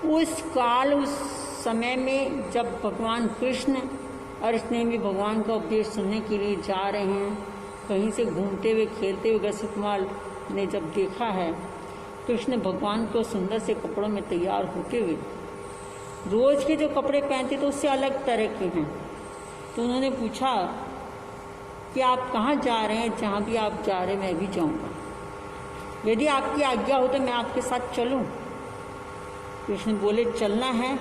उस काल, उस समय में जब भगवान कृष्ण अरिष्टनेमी भगवान का उपदेश सुनने के लिए जा रहे हैं, कहीं से घूमते हुए खेलते हुए गसुकमाल ने जब देखा है कृष्ण भगवान को सुंदर से कपड़ों में तैयार होते हुए, रोज के जो कपड़े पहनते तो उससे अलग तरह के हैं, तो उन्होंने पूछा कि आप कहाँ जा रहे हैं? जहाँ भी आप जा रहे हैं मैं भी जाऊँगा, यदि आपकी आज्ञा हो तो मैं आपके साथ चलूँ। कृष्ण बोले चलना है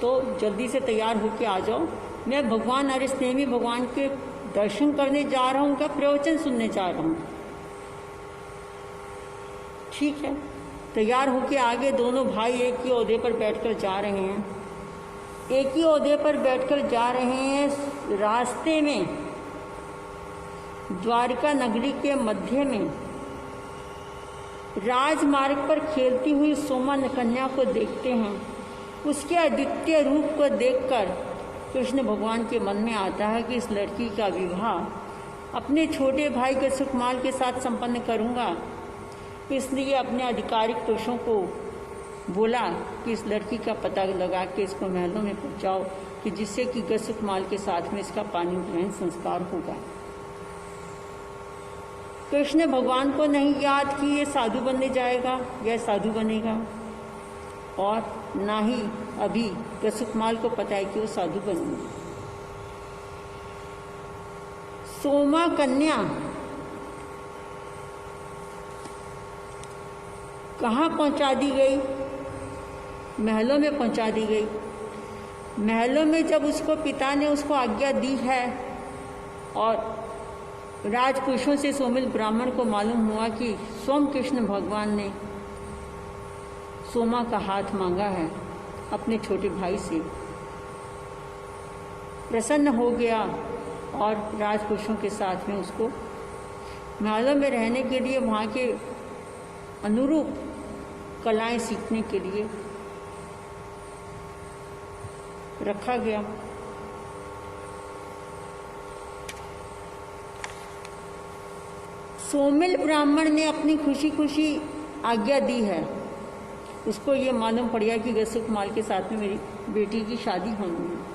तो जल्दी से तैयार होके आ जाओ, मैं भगवान अरिष्टनेमी भगवान के दर्शन करने जा रहा हूँ, उनका प्रवचन सुनने जा रहा हूँ। ठीक है, तैयार होके आगे दोनों भाई एक ही ओहदे पर बैठकर जा रहे हैं। एक ही ओहदे पर बैठकर जा रहे हैं। रास्ते में द्वारिका नगरी के मध्य में राजमार्ग पर खेलती हुई सोमा कन्या को देखते हैं। उसके अद्वितीय रूप को देखकर कृष्ण भगवान के मन में आता है कि इस लड़की का विवाह अपने छोटे भाई गसुकमाल के साथ संपन्न करूंगा। इसलिए अपने आधिकारिक पुरुषों को बोला कि इस लड़की का पता लगा के इसको महलों में पहुंचाओ, कि जिससे कि गसुकमाल के साथ में इसका पानी ग्रहण संस्कार होगा। कृष्ण भगवान को नहीं याद कि ये साधु बनने जाएगा या साधु बनेगा, और ना ही अभी गसुकमाल को पता है कि वो साधु बनेगा। सोमा कन्या कहाँ पहुंचा दी गई? महलों में पहुंचा दी गई। महलों में जब उसको पिता ने उसको आज्ञा दी है और राजपुरुषों से सोमिल ब्राह्मण को मालूम हुआ कि सोम कृष्ण भगवान ने सोमा का हाथ मांगा है अपने छोटे भाई से, प्रसन्न हो गया और राजपुरुषों के साथ में उसको महलों में रहने के लिए, वहाँ के अनुरूप कलाएं सीखने के लिए रखा गया। सोमिल ब्राह्मण ने अपनी खुशी खुशी आज्ञा दी है। उसको ये मालूम पड़ गया कि गसुकमाल के साथ में मेरी बेटी की शादी होनी है।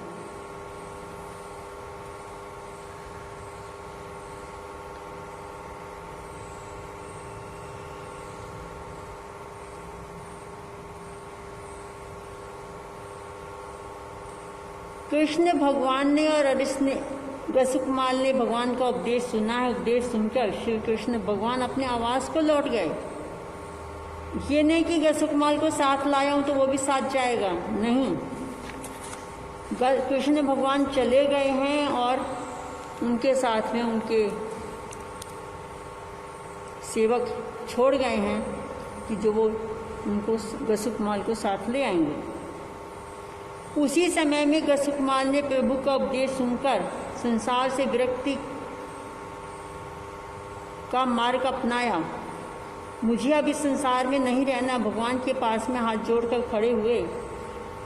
कृष्ण भगवान ने और गसुकमाल ने भगवान का उपदेश सुना है। उपदेश सुनकर श्री कृष्ण भगवान अपने आवास को लौट गए। ये नहीं कि गसुकमाल को साथ लाया हूं तो वो भी साथ जाएगा, नहीं। कृष्ण भगवान चले गए हैं और उनके साथ में उनके सेवक छोड़ गए हैं कि जो वो उनको गसुकमाल को साथ ले आएंगे। उसी समय में गसुकमाल ने प्रभु का उपदेश सुनकर संसार से विरक्ति का मार्ग अपनाया। मुझे अब इस संसार में नहीं रहना। भगवान के पास में हाथ जोड़कर खड़े हुए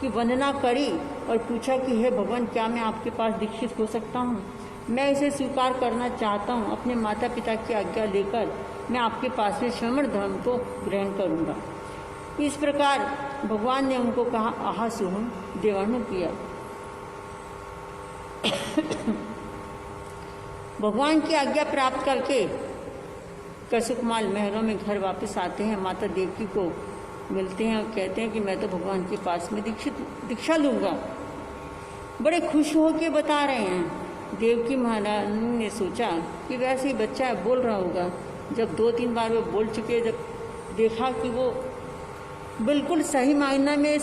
कि वंदना करी और पूछा कि हे भगवान, क्या मैं आपके पास दीक्षित हो सकता हूँ? मैं इसे स्वीकार करना चाहता हूँ। अपने माता पिता की आज्ञा लेकर मैं आपके पास में श्रमण धर्म को ग्रहण करूँगा। इस प्रकार भगवान ने उनको कहा, आहा सुहम देवानु किया। भगवान की आज्ञा प्राप्त करके गसुकमाल महलों में घर वापस आते हैं। माता देवकी को मिलते हैं और कहते हैं कि मैं तो भगवान के पास में दीक्षा लूँगा। बड़े खुश हो के बता रहे हैं। देवकी महारानी ने सोचा कि वैसे ही बच्चा है, बोल रहा होगा। जब 2-3 बार वो बोल चुके, जब देखा कि वो बिल्कुल सही मायने में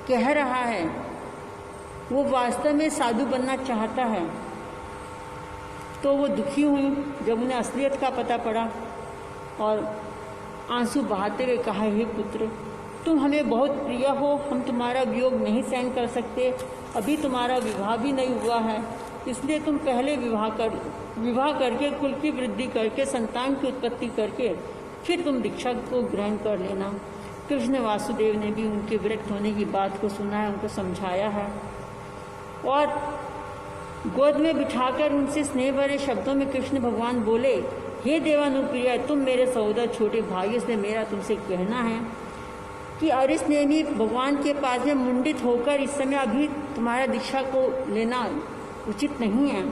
कह रहा है, वो वास्तव में साधु बनना चाहता है, तो वो दुखी हुई। जब उन्हें असलियत का पता पड़ा और आंसू बहाते हुए कहा, हे पुत्र, तुम हमें बहुत प्रिय हो, हम तुम्हारा वियोग नहीं सहन कर सकते। अभी तुम्हारा विवाह भी नहीं हुआ है, इसलिए तुम पहले विवाह करके कुल की वृद्धि करके संतान की उत्पत्ति करके फिर तुम दीक्षा को ग्रहण कर लेना। कृष्ण वासुदेव ने भी उनके विरक्त होने की बात को सुना है, उनको समझाया है और गोद में बिठाकर उनसे स्नेह भरे शब्दों में कृष्ण भगवान बोले, हे देवानुप्रिय, तुम मेरे सहोदर छोटे भाई, इसलिए मेरा तुमसे कहना है कि अरिस नेमी भगवान के पास में मुंडित होकर इस समय अभी तुम्हारा दीक्षा को लेना उचित नहीं है।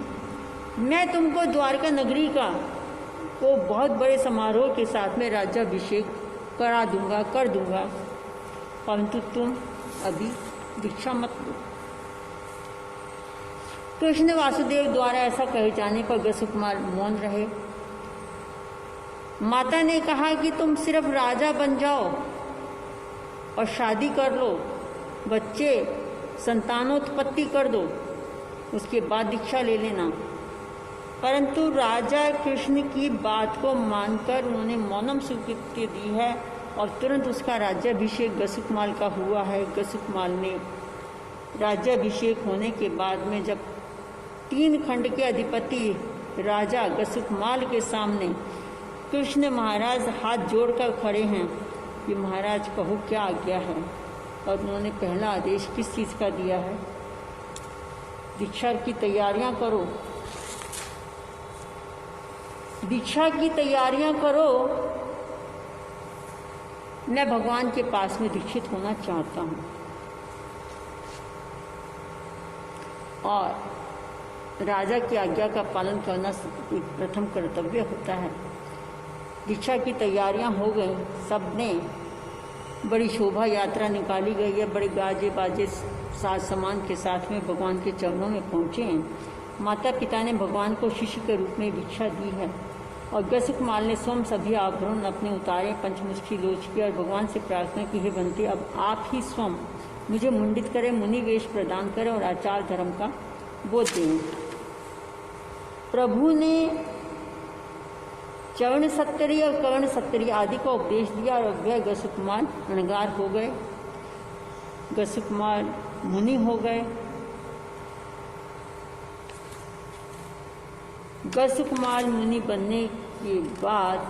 मैं तुमको द्वारका नगरी का को बहुत बड़े समारोह के साथ में राज्याभिषेक कर दूंगा, परंतु तुम अभी दीक्षा मत लो। कृष्ण वासुदेव द्वारा ऐसा कहे जाने पर गसुकुमार मौन रहे। माता ने कहा कि तुम सिर्फ राजा बन जाओ और शादी कर लो, बच्चे संतानोत्पत्ति कर दो, उसके बाद दीक्षा ले लेना। परंतु राजा कृष्ण की बात को मानकर उन्होंने मौनम स्वीकृति दी है और तुरंत उसका राज्याभिषेक गसुकमाल का हुआ है। गसुकमाल ने राज्याभिषेक होने के बाद में जब 3 खंड के अधिपति राजा गसुकमाल के सामने कृष्ण महाराज हाथ जोड़कर खड़े हैं कि महाराज कहो क्या आज्ञा है, और उन्होंने पहला आदेश किस चीज़ का दिया है? दीक्षा की तैयारियां करो, दीक्षा की तैयारियां करो, मैं भगवान के पास में दीक्षित होना चाहता हूं। और राजा की आज्ञा का पालन करना प्रथम कर्तव्य होता है। दीक्षा की तैयारियां हो गई, सबने बड़ी शोभा यात्रा निकाली गई है, बड़े गाजे बाजे साज सामान के साथ में भगवान के चरणों में पहुँचे हैं। माता पिता ने भगवान को शिष्य के रूप में दीक्षा दी है और गसुकमाल ने स्वयं सभी आभरण अपने उतारे, पंचमुष्टि लोच किया और भगवान से प्रार्थना की, हे बंते अब आप ही स्वयं मुझे मुंडित करें, मुनि वेश प्रदान करें और आचार धर्म का बोध दें। प्रभु ने चरण सत्तरी और कर्ण सत्तरी आदि का उपदेश दिया और वह गसुकमाल रणगार हो गए, गसुकमाल मुनि हो गए। गसुकमाल मुनि बनने के बाद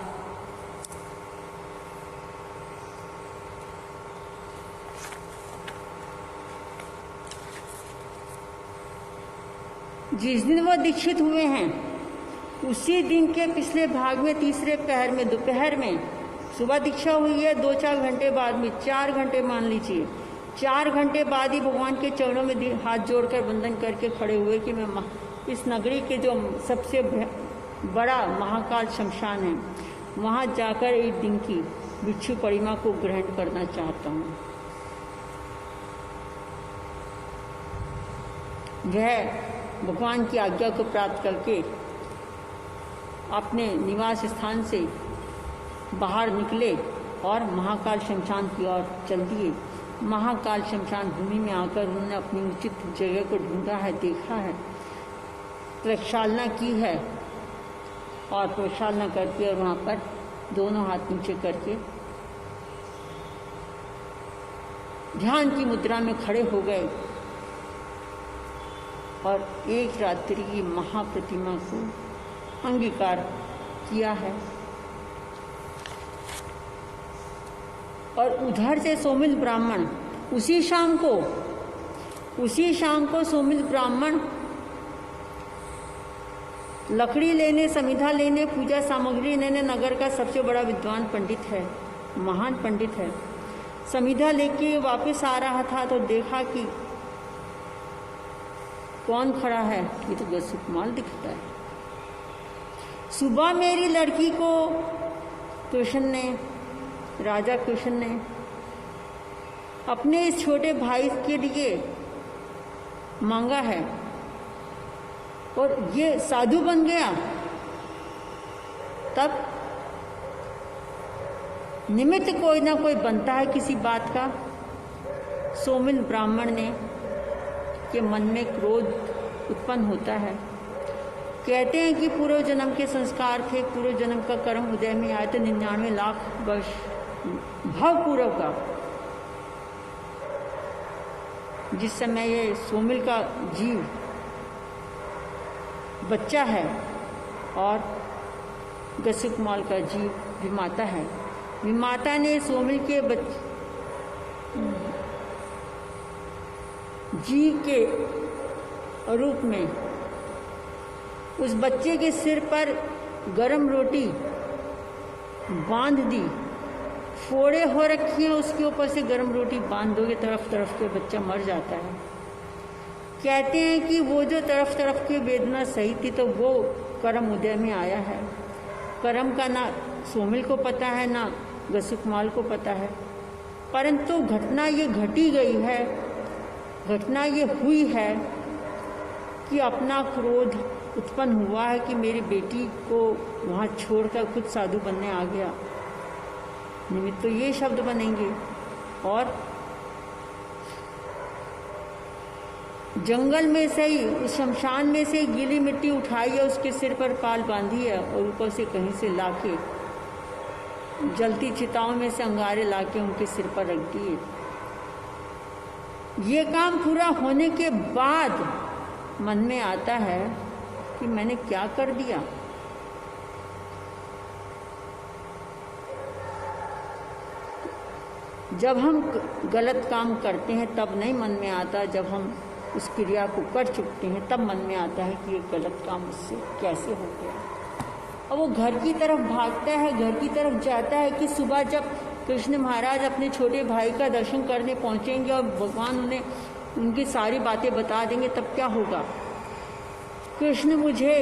जिस दिन वह दीक्षित हुए हैं उसी दिन के पिछले भाग में तीसरे पहर में दोपहर में सुबह दीक्षा हुई है, 2-4 घंटे बाद में 4 घंटे मान लीजिए, 4 घंटे बाद ही भगवान के चरणों में हाथ जोड़कर वंदन करके खड़े हुए कि मैं इस नगरी के जो सबसे बड़ा महाकाल शमशान है वहाँ जाकर एक दिन की भिक्षु परिमा को ग्रहण करना चाहता हूँ। वह भगवान की आज्ञा को प्राप्त करके अपने निवास स्थान से बाहर निकले और महाकाल शमशान की ओर चल दिए। महाकाल शमशान भूमि में आकर उन्होंने अपनी उचित जगह को ढूंढा है, देखा है, प्रक्षालना की है और प्रक्षालना करके और वहाँ पर दोनों हाथ नीचे करके ध्यान की मुद्रा में खड़े हो गए और एक रात्रि की महाप्रतिमा को अंगीकार किया है। और उधर से सोमिल ब्राह्मण उसी शाम को सोमिल ब्राह्मण लकड़ी लेने, समिधा लेने, पूजा सामग्री लेने नगर का सबसे बड़ा विद्वान पंडित है, महान पंडित है। समिधा लेके वापस आ रहा था तो देखा कि कौन खड़ा है, ये तो गसुकमाल दिखता है। सुबह मेरी लड़की को राजा कृष्ण ने अपने इस छोटे भाई के लिए मांगा है और ये साधु बन गया। तब निमित्त कोई ना कोई बनता है किसी बात का। सोमिल ब्राह्मण ने के मन में क्रोध उत्पन्न होता है। कहते हैं कि पूर्व जन्म के संस्कार थे, पूर्व जन्म का कर्म हृदय में आया तो 99 लाख वर्ष भाव पूर्व का, जिस समय ये सोमिल का जीव बच्चा है और गसुकमाल का जीव विमाता है। विमाता ने सोमिल के जीव के रूप में उस बच्चे के सिर पर गरम रोटी बांध दी, फोड़े हो रखी हैं, उसके ऊपर से गर्म रोटी बांध दोगे तरफ तरफ के, बच्चा मर जाता है। कहते हैं कि वो जो तरफ तरफ की वेदना सही थी तो वो कर्म उदय में आया है। कर्म का ना सोमिल को पता है ना गसुकमाल को पता है, परंतु घटना ये घटी गई है, घटना ये हुई है कि अपना क्रोध उत्पन्न हुआ है कि मेरी बेटी को वहाँ छोड़कर खुद साधु बनने आ गया। निमित्त तो ये शब्द बनेंगे। और जंगल में से ही, उस शमशान में से गीली मिट्टी उठाई है, उसके सिर पर पाल बांधी है और ऊपर से कहीं से लाके जलती चिताओं में से अंगारे लाके उनके सिर पर रख दिए। ये काम पूरा होने के बाद मन में आता है कि मैंने क्या कर दिया। जब हम गलत काम करते हैं तब नहीं मन में आता, जब हम उस क्रिया को कर चुकते हैं तब मन में आता है कि ये गलत काम मुझसे कैसे हो गया। और वो घर की तरफ भागता है, घर की तरफ जाता है कि सुबह जब कृष्ण महाराज अपने छोटे भाई का दर्शन करने पहुंचेंगे और भगवान उन्हें उनकी सारी बातें बता देंगे तब क्या होगा। कृष्ण मुझे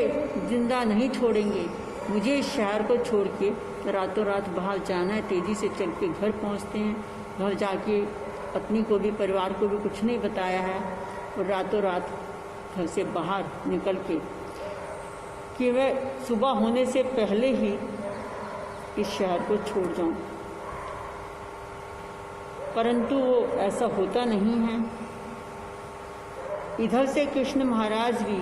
जिंदा नहीं छोड़ेंगे, मुझे इस शहर को छोड़ के रातों रात बाहर जाना है। तेजी से चल के घर पहुँचते हैं, घर जाके पत्नी को भी परिवार को भी कुछ नहीं बताया है और रातों रात घर से बाहर निकल के कि मैं सुबह होने से पहले ही इस शहर को छोड़ जाऊं, परंतु वो ऐसा होता नहीं है। इधर से कृष्ण महाराज भी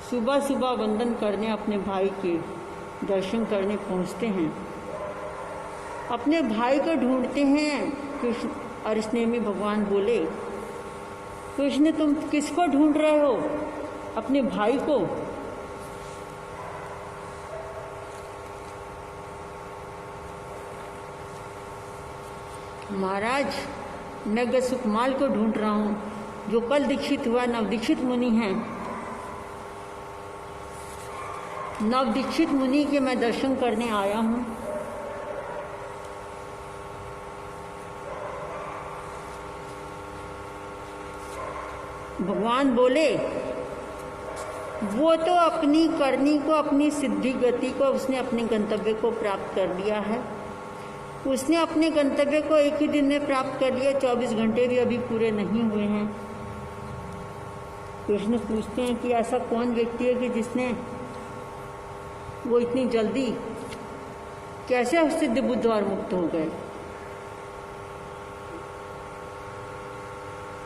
सुबह सुबह वंदन करने अपने भाई के दर्शन करने पहुंचते हैं, अपने भाई को ढूंढते हैं। कृष्ण अरिष्णेमी भगवान बोले, कृष्ण तुम किसको ढूंढ रहे हो? अपने भाई को। महाराज मैं गसुकमाल को ढूंढ रहा हूं, जो कल दीक्षित हुआ, नवदीक्षित मुनि हैं। नवदीक्षित मुनि के मैं दर्शन करने आया हूं। भगवान बोले, वो तो अपनी करनी को, अपनी सिद्धि गति को, उसने अपने गंतव्य को प्राप्त कर लिया है। उसने अपने गंतव्य को एक ही दिन में प्राप्त कर लिया, 24 घंटे भी अभी पूरे नहीं हुए हैं। कृष्ण पूछते हैं कि ऐसा कौन व्यक्ति है कि जिसने वो इतनी जल्दी कैसे सिद्ध बुद्ध और मुक्त हो गए।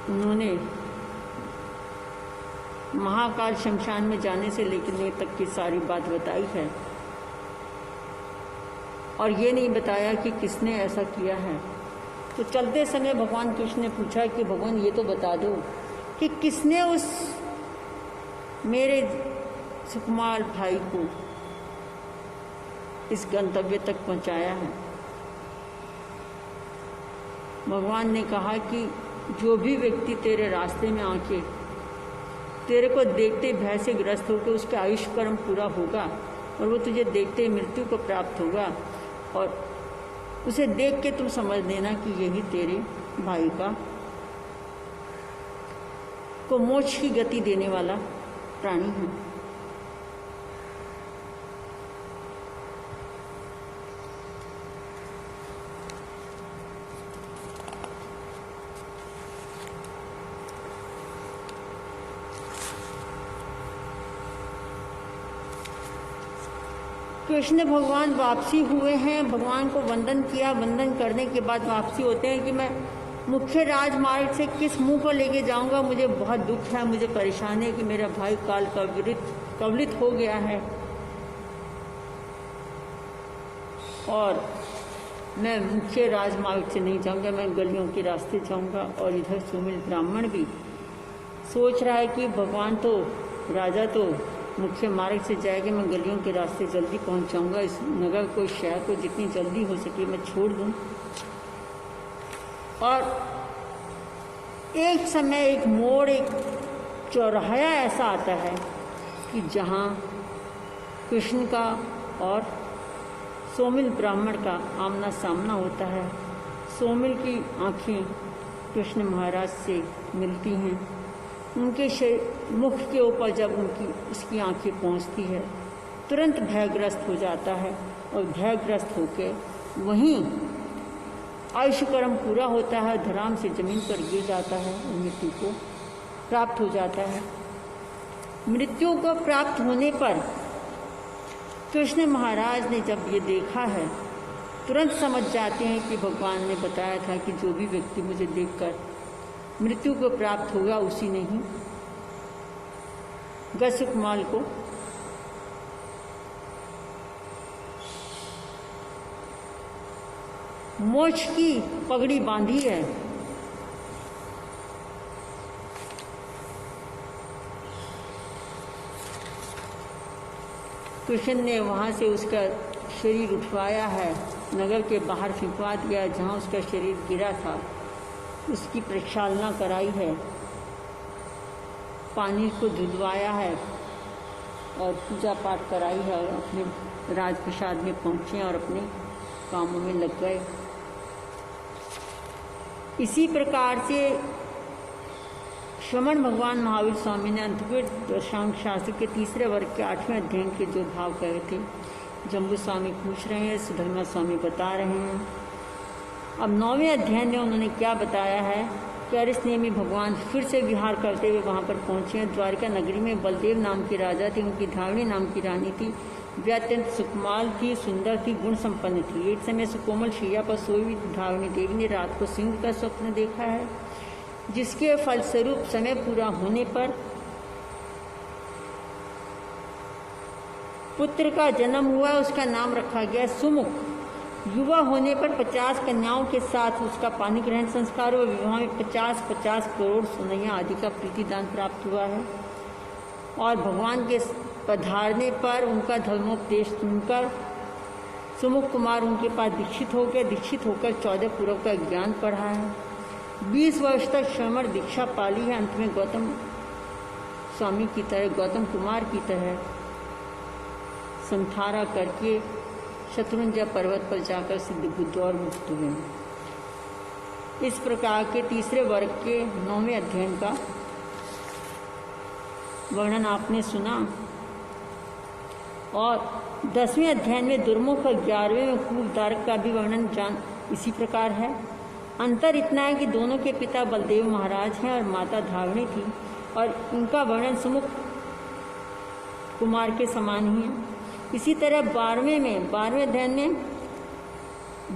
उन्होंने महाकाल शमशान में जाने से लेकर तक की सारी बात बताई है और ये नहीं बताया कि किसने ऐसा किया है। तो चलते समय भगवान कृष्ण ने पूछा कि भगवान ये तो बता दो कि किसने उस मेरे सुकुमार भाई को इस गंतव्य तक पहुंचाया है। भगवान ने कहा कि जो भी व्यक्ति तेरे रास्ते में आके तेरे को देखते भय से ग्रस्त होकर उसका आयुष्य कर्म पूरा होगा और वो तुझे देखते मृत्यु को प्राप्त होगा और उसे देख के तुम समझ लेना कि यही तेरे भाई का को मोक्ष की गति देने वाला प्राणी है। कृष्ण भगवान वापसी हुए हैं, भगवान को वंदन किया, वंदन करने के बाद वापसी होते हैं कि मैं मुख्य राजमार्ग से किस मुंह को लेके जाऊंगा। मुझे बहुत दुख है, मुझे परेशानी है कि मेरा भाई काल कवलित हो गया है और मैं मुख्य राजमार्ग से नहीं जाऊंगा, मैं गलियों के रास्ते जाऊंगा। और इधर सुमिल ब्राह्मण भी सोच रहा है कि भगवान तो, राजा तो मुख्य मार्ग से जाएगा, मैं गलियों के रास्ते जल्दी पहुंच जाऊंगा, इस नगर को, इस शहर को जितनी जल्दी हो सके मैं छोड़ दूं। और एक समय, एक मोड़, एक चौराहा ऐसा आता है कि जहां कृष्ण का और सोमिल ब्राह्मण का आमना सामना होता है। सोमिल की आंखें कृष्ण महाराज से मिलती हैं। उनके मुख के ऊपर जब उसकी आंखें पहुंचती है, तुरंत भयग्रस्त हो जाता है और भयग्रस्त होकर वहीं आयुष्य कर्म पूरा होता है, धराम से जमीन पर गिर जाता है और मृत्यु को प्राप्त हो जाता है। मृत्यु को प्राप्त होने पर कृष्ण महाराज ने जब ये देखा है, तुरंत समझ जाते हैं कि भगवान ने बताया था कि जो भी व्यक्ति मुझे देखकर मृत्यु को प्राप्त होगा उसी ने ही गसुकमाल को मोक्ष की पगड़ी बांधी है। कृष्ण ने वहां से उसका शरीर उठवाया है, नगर के बाहर फिंकवा दिया जहां उसका शरीर गिरा था। उसकी प्रक्षालना कराई है, पानी को धुलवाया है और पूजा पाठ कराई है और अपने राजप्रसाद में पहुंचे और अपने कामों में लग गए। इसी प्रकार से श्रमण भगवान महावीर स्वामी ने अंतर्गत दर्शांक शास्त्र के तीसरे वर्ग के 8वें अध्ययन के जो भाव कहे थे, जम्बू स्वामी पूछ रहे हैं, सुधर्मा स्वामी बता रहे हैं। अब 9वें अध्ययन में उन्होंने क्या बताया है कि अरिष्टनेमी भगवान फिर से विहार करते हुए वहां पर पहुंचे हैं। द्वारिका नगरी में बलदेव नाम के राजा थे, उनकी धावणी नाम की रानी थी। वे अत्यंत सुकुमाल थी, सुंदर थी, गुण संपन्न थी। एक समय सुकोमल शैया पर सोई हुई धावणी देवी ने रात को सिंह का स्वप्न देखा है, जिसके फलस्वरूप समय पूरा होने पर पुत्र का जन्म हुआ। उसका नाम रखा गया सुमुख। युवा होने पर 50 कन्याओं के साथ उसका पानी ग्रहण संस्कार और विवाह में 50-50 करोड़ सोनैया आदि का प्रीतिदान प्राप्त हुआ है। और भगवान के पधारने पर उनका धर्मोपदेश सुनकर सुमुख कुमार उनके पास दीक्षित हो गया। दीक्षित होकर 14 पूर्व का ज्ञान पढ़ा है। 20 वर्ष तक श्रमण दीक्षा पाली है। अंत में गौतम स्वामी की तरह, गौतम कुमार की तरह संथारा करके शत्रुंजय पर्वत पर जाकर सिद्ध बुद्ध और मुक्त हुए। इस प्रकार के तीसरे वर्ग के 9वें अध्ययन का वर्णन आपने सुना। और 10वें अध्ययन में दुर्मुख और 11वें में कूपधारक का भी वर्णन इसी प्रकार है। अंतर इतना है कि दोनों के पिता बलदेव महाराज हैं और माता धावणी थी, और इनका वर्णन सुमुख कुमार के समान ही है। इसी तरह 12वें अध्ययन में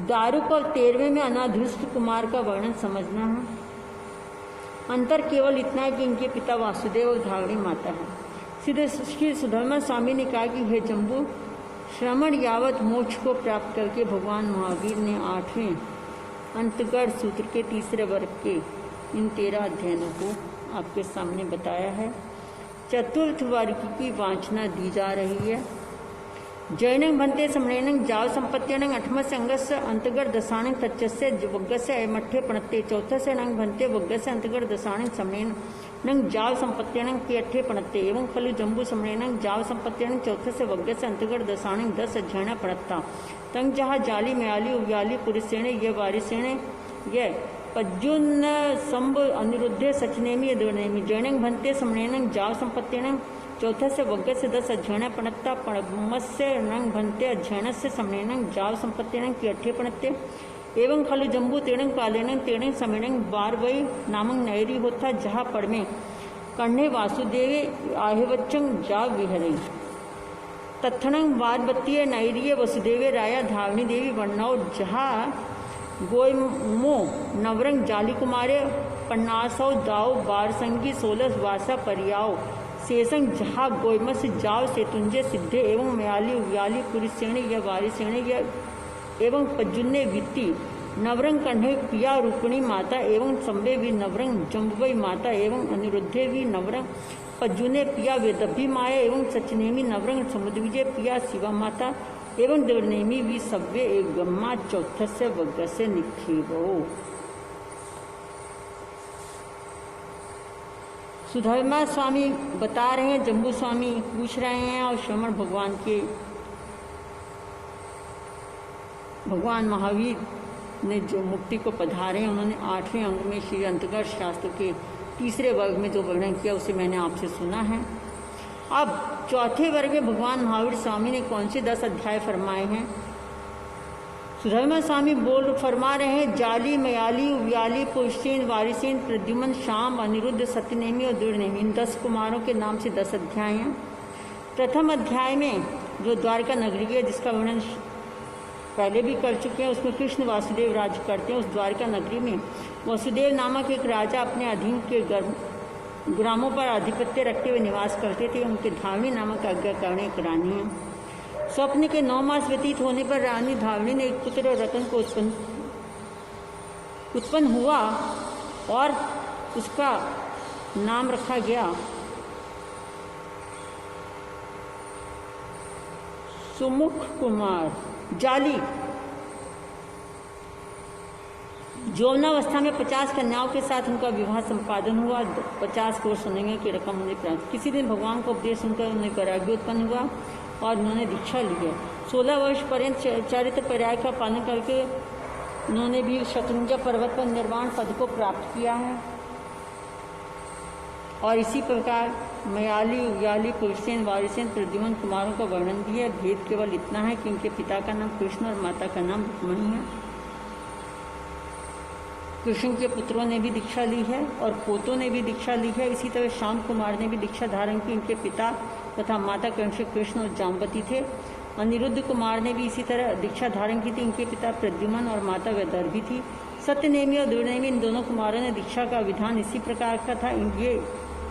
दारुक और 13वें में अनाधृष्ट कुमार का वर्णन समझना है। अंतर केवल इतना है कि इनके पिता वासुदेव और धावणी माता है। श्री सुधर्मा स्वामी ने कहा कि हे जम्बू, श्रमण यावत मोक्ष को प्राप्त करके भगवान महावीर ने 8वें अंतगढ़ सूत्र के तीसरे वर्ग के इन 13 अध्ययनों को आपके सामने बताया है। चतुर्थ वर्ग की वांछना दी जा रही है। जैनं भन्ते समणेनं जाव संपत्त्यनं 8मस्य अंगस्य अंतगढ़ दशाणं तच्चस्य वग्गस्य अयमठ्ठे पणत्ते। चौथस्य नंग भन्ते वग्गस्य अंतगढ़ दशाणं समणेनं जाव संपत्त्यनं के अट्ठे पणत्ते। एवं खलु जम्बू समणेनं जाव संपत्त्यनं चौथस्य वग्गस्य अंतगढ़ दशाणं 10 अध्ययन पणत्ता। तंग जहा जाली म्याली उव्याली पुरुषेणे ये वारिसेणे ये पज्जुन्न संभ अनिरुद्धे सचनेमी दुर्नेमी। जैनं भन्ते समणेनं जाव संपत्त्यनं चौथस्य वग्गस्य 10 अध्ययन पणत्ता। पणमस्य नंग भन्ते अध्ययनस्य समणेनं जाव संपत्त्यनं की अट्ठे पणत्ते। एवं खलु जम्बू तेणं कालेनं तेणं समेणं बार वही नामं नैरी होता। जहाँ पड़मे कण्णे वासुदेवे आहिवच्चं जाव विहरे। तत्थणं वारबत्तीय नैरीय वसुदेवे राया धावनी देवी वर्णौ। जहाँ गोयमो नवरंग जाली कुमारे पन्नासौ दाव बार संगी 16 वासा परियाओ। शेषं जहाँ गोयमस जाव सेतुंजय सिद्धे। एवं म्याली उव्याली पुरुषेणे या वारिसेणे या एवं पज्जुन्ने वित्ती नवरंग कण्ठे पिया रूपिणी माता। एवं संबे भी नवरंग जम्बुई माता। एवं अनिरुद्धे भी नवरंग पज्जुने पिया वेदभि माया। एवं सचनेमी नवरंग समुद्र विजय पिया शिवा माता। एवं दुर्नेमी भी सव्य एक गम्मा चौथस्य वग्गस्य निक्षेपो। सुधर्मा स्वामी बता रहे हैं, जम्बू स्वामी पूछ रहे हैं और श्रमण भगवान के भगवान महावीर ने जो मुक्ति को पधारे हैं, उन्होंने 8वें अंग में श्री अंतर्गत शास्त्र के तीसरे वर्ग में जो वर्णन किया उसे मैंने आपसे सुना है। अब चौथे वर्ग में भगवान महावीर स्वामी ने कौन से 10 अध्याय फरमाए हैं? सुधर्मा स्वामी फरमा रहे हैं, जाली, मयाली, उव्याली, पुष्टिन, वारिसेन, प्रद्युमन, शाम, अनिरुद्ध, सत्यनेमी और दुर्नेमी, इन 10 कुमारों के नाम से 10 अध्याय हैं। प्रथम अध्याय में जो द्वारका नगरी है, जिसका वर्णन पहले भी कर चुके हैं, उसमें कृष्ण वासुदेव राज्य करते हैं। उस द्वारका नगरी में वसुदेव नामक एक राजा अपने अधीन के ग्रामों पर आधिपत्य रखते हुए निवास करते थे। उनके धावनी नामक आज्ञाकारिणी एक रानी है। स्वप्न के 9 मास व्यतीत होने पर रानी धावनी ने एक पुत्र और रतन को उत्पन्न हुआ और उसका नाम रखा गया सुमुख कुमार। जाली यौवनावस्था में 50 कन्याओं के साथ उनका विवाह संपादन हुआ। 50 करोड़ सोने की रकम उन्हें प्राप्त। किसी दिन भगवान को उपदेश सुनकर उन्हें वैराग्य उत्पन्न हुआ और उन्होंने दीक्षा ली है। 16 वर्ष पर्यंत चरित्र पर्याय का पालन करके उन्होंने भी शतरुंजा पर्वत पर निर्वाण पद को प्राप्त किया है। और इसी प्रकार मयाली, उग्याली, पुरुषसेन, वारिसेन, प्रद्युमन कुमारों का वर्णन भी है। भेद केवल इतना है कि उनके पिता का नाम कृष्ण और माता का नाम रुक्मिणी है। कृष्ण के पुत्रों ने भी दीक्षा ली है और पोतों ने भी दीक्षा ली है। इसी तरह श्याम कुमार ने भी दीक्षा धारण की। इनके पिता तथा माता क्रमशः कृष्ण और जाम्बती थे। अनिरुद्ध कुमार ने भी इसी तरह दीक्षा धारण की थी। इनके पिता प्रद्युमन और माता वैदर्भी थी। सत्यनेमी और दुर्नेमी, इन दोनों कुमारों ने दीक्षा का विधान इसी प्रकार का था। ये